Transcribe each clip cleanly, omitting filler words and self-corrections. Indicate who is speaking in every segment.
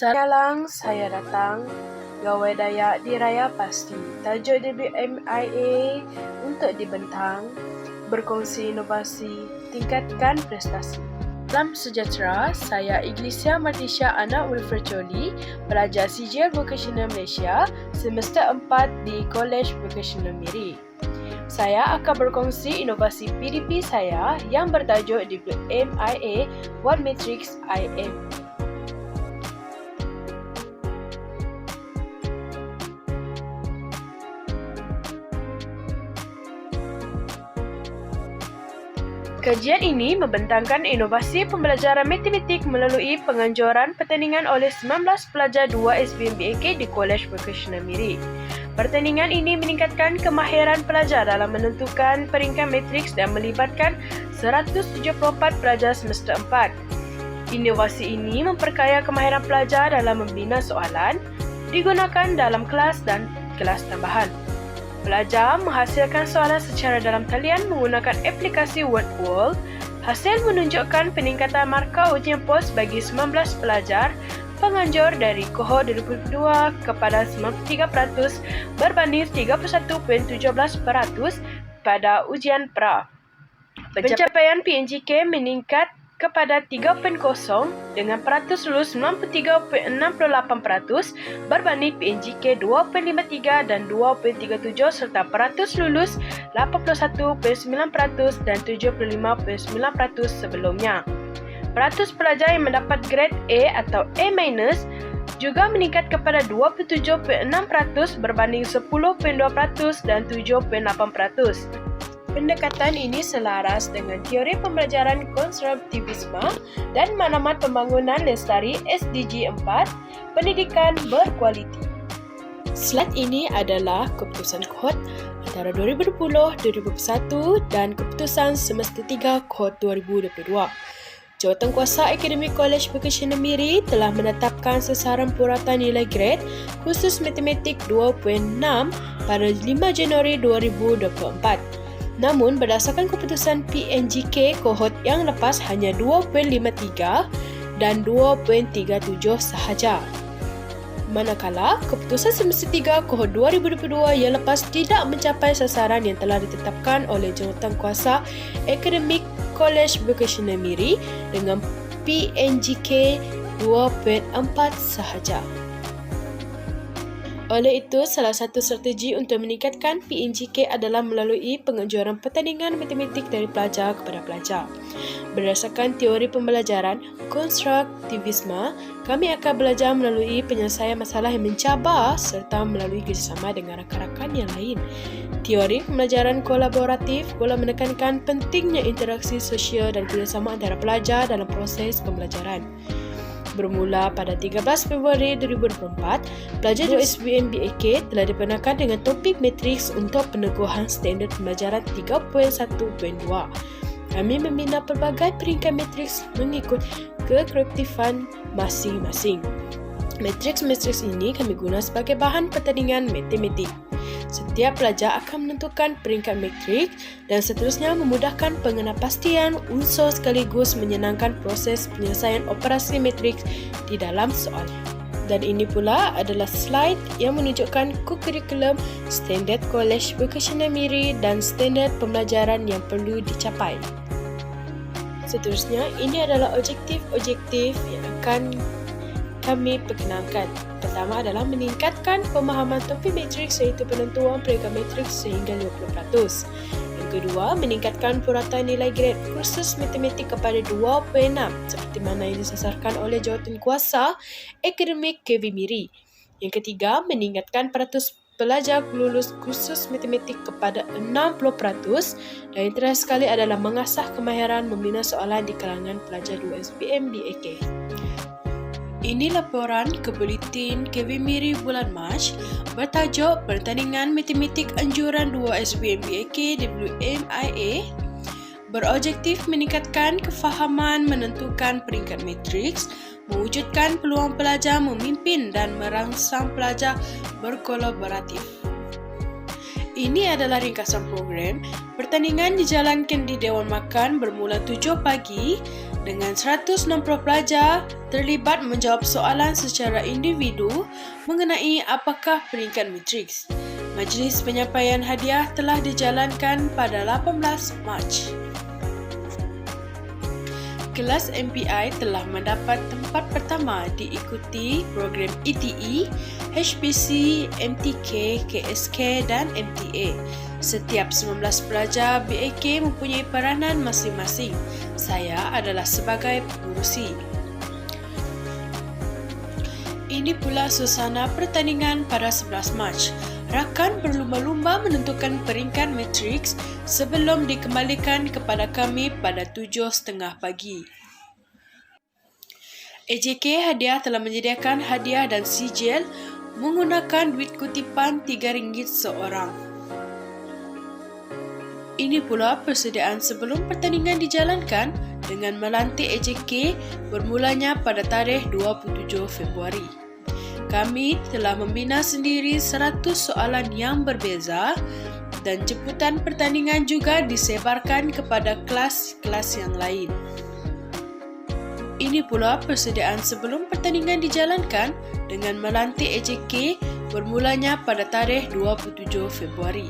Speaker 1: Salang saya datang, gawai Dayak di Raya Pasti. Tajuk WMIA untuk dibentang, berkongsi inovasi, tingkatkan prestasi. Salam sejahtera, saya Iglesia Martisha Ana Wilfred-Choli, pelajar CJ Vocational Malaysia, semester 4 di College Vocational Miri. Saya akan berkongsi inovasi PDP saya yang bertajuk WMIA What Matrix I Am. Kajian ini membentangkan inovasi pembelajaran matematik melalui penganjuran pertandingan oleh 19 pelajar 2 SBMBAK di College Vocational Miri. Pertandingan ini meningkatkan kemahiran pelajar dalam menentukan peringkat matriks dan melibatkan 174 pelajar semester 4. Inovasi ini memperkaya kemahiran pelajar dalam membina soalan, digunakan dalam kelas dan kelas tambahan. Pelajar menghasilkan soalan secara dalam talian menggunakan aplikasi WordWall. Hasil menunjukkan peningkatan markah ujian pos bagi 19 pelajar penganjur dari kohort 2022 kepada 93% berbanding 31.17% pada ujian pra. Pencapaian PNGK meningkat kepada 3.0 dengan peratus lulus 93.68% berbanding PNGK 2.53 dan 2.37 serta peratus lulus 81.9% dan 75.9% sebelumnya. Peratus pelajar yang mendapat grade A atau A- juga meningkat kepada 27.6% berbanding 10.2% dan 7.8%. Pendekatan ini selaras dengan teori pembelajaran konstruktivisme dan maklumat pembangunan lestari SDG 4, pendidikan berkualiti. Slide ini adalah keputusan kohort antara 2020-2021 dan keputusan semester 3 kohort 2022. Jawatankuasa Akademik College Vocational Miri telah menetapkan sasaran puratan nilai grade khusus matematik 2.6 pada 5 Januari 2024. Namun, berdasarkan keputusan PNGK kohort yang lepas hanya 2.53 dan 2.37 sahaja. Manakala, keputusan semester 3 kohort 2022 yang lepas tidak mencapai sasaran yang telah ditetapkan oleh Jawatankuasa Akademik College Vocational Miri dengan PNGK 2.4 sahaja. Oleh itu, salah satu strategi untuk meningkatkan PNGK adalah melalui penganjuran pertandingan matematik dari pelajar kepada pelajar. Berdasarkan teori pembelajaran konstruktivisme, kami akan belajar melalui penyelesaian masalah yang mencabar serta melalui kerjasama dengan rakan-rakan yang lain. Teori pembelajaran kolaboratif pula menekankan pentingnya interaksi sosial dan kerjasama antara pelajar dalam proses pembelajaran. Bermula pada 13 Februari 2024, pelajar SBMBAK telah dibenarkan dengan topik matriks untuk peneguhan standard pembelajaran 3.1.2. Kami membina pelbagai peringkat matriks mengikut kekreatifan masing-masing. Matriks-matriks ini kami guna sebagai bahan pertandingan matematik. Setiap pelajar akan menentukan peringkat matriks dan seterusnya memudahkan pengenalpastian unsur sekaligus menyenangkan proses penyelesaian operasi matriks di dalam soalan. Dan ini pula adalah slide yang menunjukkan kurikulum standard College Vocational Miri dan standard pembelajaran yang perlu dicapai. Seterusnya, ini adalah objektif-objektif yang akan kami perkenalkan. Pertama adalah meningkatkan pemahaman topik matriks iaitu penentuan peringkat matriks sehingga 50%. Yang kedua, meningkatkan puratan nilai grade kursus matematik kepada 2.6 seperti mana yang disasarkan oleh Jawatankuasa Akademik KV Miri. Yang ketiga, meningkatkan peratus pelajar lulus kursus matematik kepada 60%. Dan yang terakhir sekali adalah mengasah kemahiran membina soalan di kalangan pelajar 2 SBMBAK. Ini laporan ke Buletin KV Miri bulan Mac bertajuk Pertandingan Matematik Anjuran 2 SBMBAK WMIA berobjektif meningkatkan kefahaman menentukan peringkat matriks, mewujudkan peluang pelajar memimpin dan merangsang pelajar berkolaboratif. Ini adalah ringkasan program. Pertandingan dijalankan di Dewan Makan bermula 7 pagi dengan 160 pelajar terlibat menjawab soalan secara individu mengenai apakah peringkat matriks. Majlis penyampaian hadiah telah dijalankan pada 18 Mac. Kelas MPI telah mendapat tempat pertama diikuti program ETE, HPC, MTK, KSK dan MTA. Setiap 19 pelajar BAK mempunyai peranan masing-masing. Saya adalah sebagai pengurusi. Ini pula suasana pertandingan pada 11 Mac. Rakan berlumba-lumba menentukan peringkat matriks sebelum dikembalikan kepada kami pada 7.30 pagi. AJK Hadiah telah menyediakan hadiah dan sijil menggunakan duit kutipan RM3 seorang. Ini pula persediaan sebelum pertandingan dijalankan dengan melantik AJK bermulanya pada tarikh 27 Februari. Kami telah membina sendiri 100 soalan yang berbeza dan jemputan pertandingan juga disebarkan kepada kelas-kelas yang lain. Ini pula persediaan sebelum pertandingan dijalankan dengan melantik AJK bermulanya pada tarikh 27 Februari.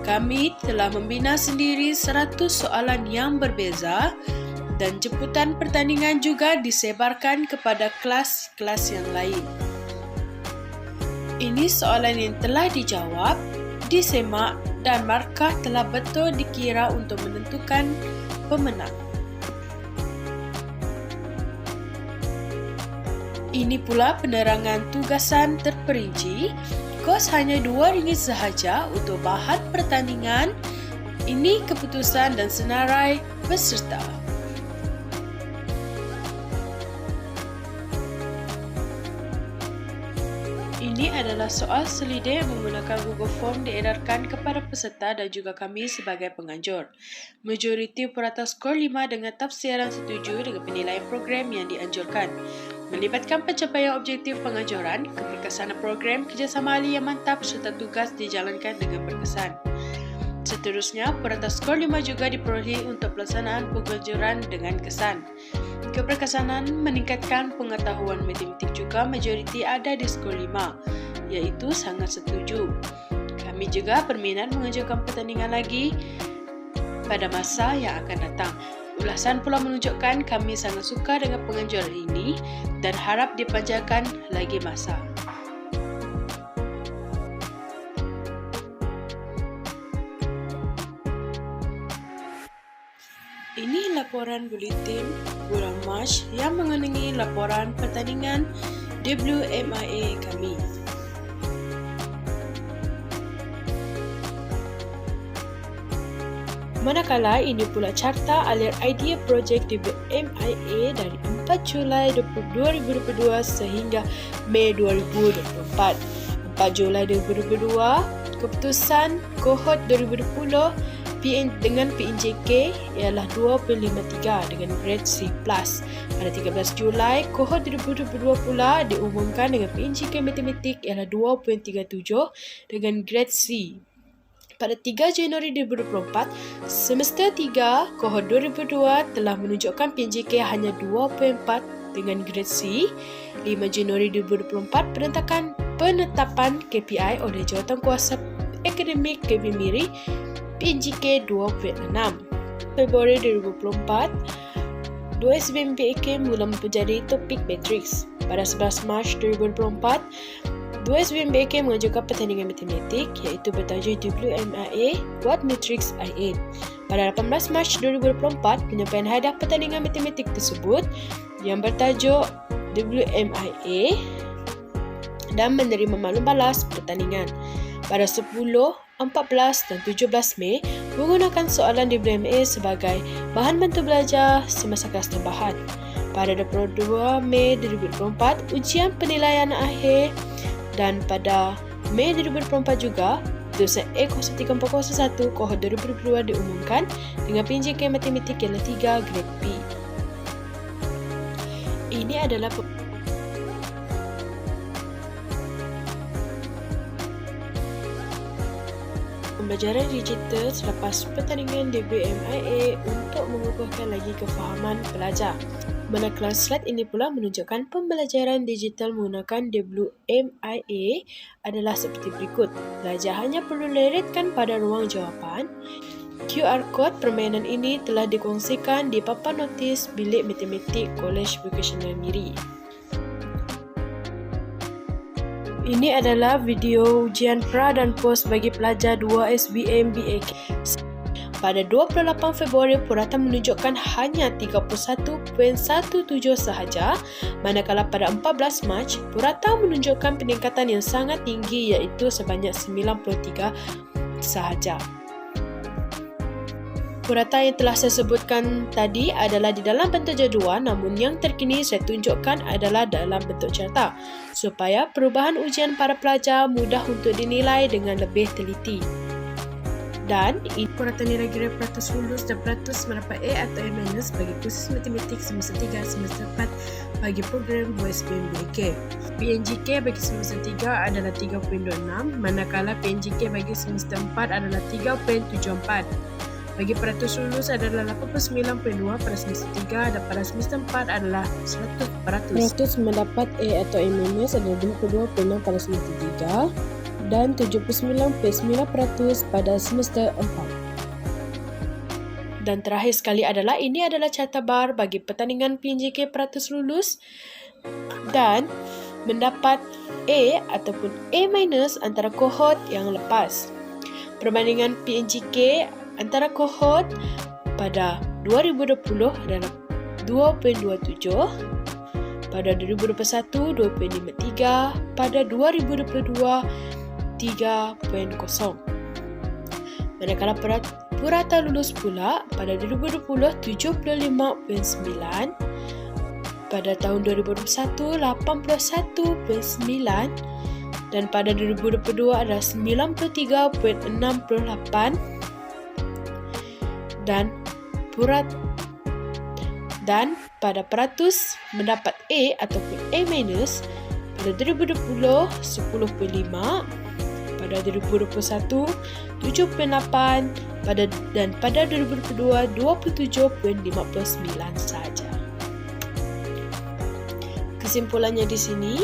Speaker 1: Kami telah membina sendiri 100 soalan yang berbeza dan jemputan pertandingan juga disebarkan kepada kelas-kelas yang lain. Ini soalan yang telah dijawab, disemak dan markah telah betul dikira untuk menentukan pemenang. Ini pula penerangan tugasan terperinci. Kos hanya RM2 sahaja untuk bahan pertandingan. Ini keputusan dan senarai peserta. Ini adalah soal selidik menggunakan Google Form diedarkan kepada peserta dan juga kami sebagai penganjur. Majoriti purata skor 5 dengan tafsiran setuju dengan penilaian program yang dianjurkan. Melibatkan pencapaian objektif penganjuran, keberkesanan program, kerjasama ahli yang mantap serta tugas dijalankan dengan berkesan. Seterusnya, purata skor 5 juga diperolehi untuk pelaksanaan penganjuran dengan kesan. Keberkesanan meningkatkan pengetahuan matematik juga majoriti ada di skor 5, iaitu sangat setuju. Kami juga berminat mengajukan pertandingan lagi pada masa yang akan datang. Ulasan pula menunjukkan kami sangat suka dengan penganjuran ini dan harap dipanjangkan lagi masa. Ini laporan buletin bulan Mac yang mengenai laporan pertandingan WMIA kami. Manakala ini pula carta alir idea projek WMIA dari 4 Julai 2022 sehingga Mei 2024. 4 Julai 2022, keputusan kohort 2020 dengan PNJK ialah 2.53 dengan grade C+. Pada 13 Julai, kohort 2022 pula diumumkan dengan PNJK Matematik ialah 2.37 dengan grade C. Pada 3 Januari 2024, semester 3 kohort 2002 telah menunjukkan PNJK hanya 2.4 dengan grade C. 5 Januari 2024, penetapan KPI oleh Jawatankuasa Akademik Kevin Miri PNJK 2.6. Februari 2024, 2 SBMPAK mula mempelajari topik matriks. Pada 11 Mac 2024, 2 SBMPAK mengajukan pertandingan matematik iaitu bertajuk WMIA What Matrix I8. Pada 18 Mac 2024, penyampaian hadiah pertandingan matematik tersebut yang bertajuk WMIA dan menerima maklum balas pertandingan. Pada 10, 14 dan 17 Mei menggunakan soalan WMIA sebagai bahan bantu belajar semasa kelas tambahan. Pada 22 Mei 2024, ujian penilaian akhir dan pada Mei 2024 juga, keputusan A0341 kohort 2022 diumumkan dengan PNJK Matematik yang 3 grade B. Ini adalah pembelajaran digital selepas pertandingan WMIA untuk mengukuhkan lagi kefahaman pelajar. Manakala slide ini pula menunjukkan pembelajaran digital menggunakan WMIA adalah seperti berikut. Pelajar hanya perlu leretkan pada ruang jawapan. QR kod permainan ini telah dikongsikan di papan notis Bilik Matematik Kolej Vocational Miri. Ini adalah video ujian pra dan pos bagi pelajar 2 SBM BAK. Pada 28 Februari, purata menunjukkan hanya 31.17 sahaja, manakala pada 14 Mac, purata menunjukkan peningkatan yang sangat tinggi iaitu sebanyak 93 sahaja. Purata yang telah saya sebutkan tadi adalah di dalam bentuk jadual, namun yang terkini saya tunjukkan adalah dalam bentuk carta supaya perubahan ujian para pelajar mudah untuk dinilai dengan lebih teliti. Dan purata nilai grade peratus lulus dan peratus mendapat A atau A- bagi kursus matematik semester 3 semester 4 bagi program 2 SBM BAK. PNGK bagi semester 3 adalah 3.26, manakala PNGK bagi semester 4 adalah 3.74. Bagi peratus lulus adalah 89.2 pada semester 3 dan pada semester 4 adalah 100%. Peratus mendapat A atau A- adalah 22.6 pada semester 3 dan 79.9% pada semester 4. Dan terakhir sekali adalah ini adalah carta bar bagi pertandingan PNJK peratus lulus dan mendapat A ataupun A- antara kohort yang lepas. Perbandingan PNJK antara kohort pada 2020 adalah 2.27, pada 2021 2.53, pada 2022 3.0. Manakala purata lulus pula pada 2020 75.9, pada tahun 2021 81.9 dan pada 2022 adalah 93.68. Dan pada peratus mendapat A ataupun A- pada 2020 10.5, pada 2021 7.8 dan pada 2022 27.59 sahaja. Kesimpulannya di sini,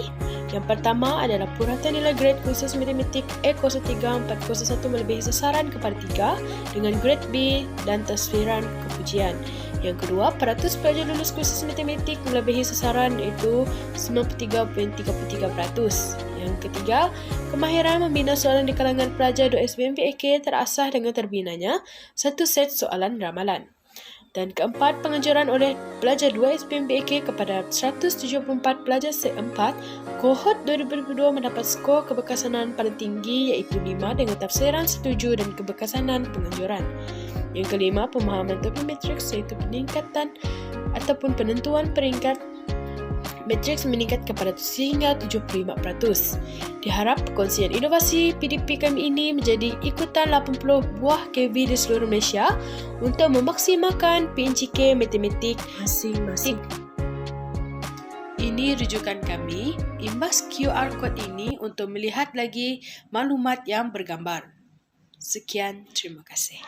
Speaker 1: yang pertama adalah purata nilai grade kursus matematik A03 401 melebihi sasaran kepada 3 dengan grade B dan tasfiran kepujian. Yang kedua, peratus pelajar lulus kursus matematik melebihi sasaran iaitu 93.33%. Yang ketiga, kemahiran membina soalan di kalangan pelajar 2 SBM BAK terasah dengan terbinanya satu set soalan ramalan. Dan keempat, penganjuran oleh pelajar 2 SBM BAK kepada 174 pelajar set 4 kohort 2022 mendapat skor kebekasanan paling tinggi iaitu 5 dengan tafsiran setuju dan kebekasanan penganjuran. Yang kelima, pemahaman topik matriks iaitu peningkatan ataupun penentuan peringkat matriks meningkat kepada sehingga 75%. Diharap perkongsian inovasi PDP kami ini menjadi ikutan 80 buah KV di seluruh Malaysia untuk memaksimalkan PNJK matematik masing-masing. Ini rujukan kami, imbas QR code ini untuk melihat lagi maklumat yang bergambar. Sekian, terima kasih.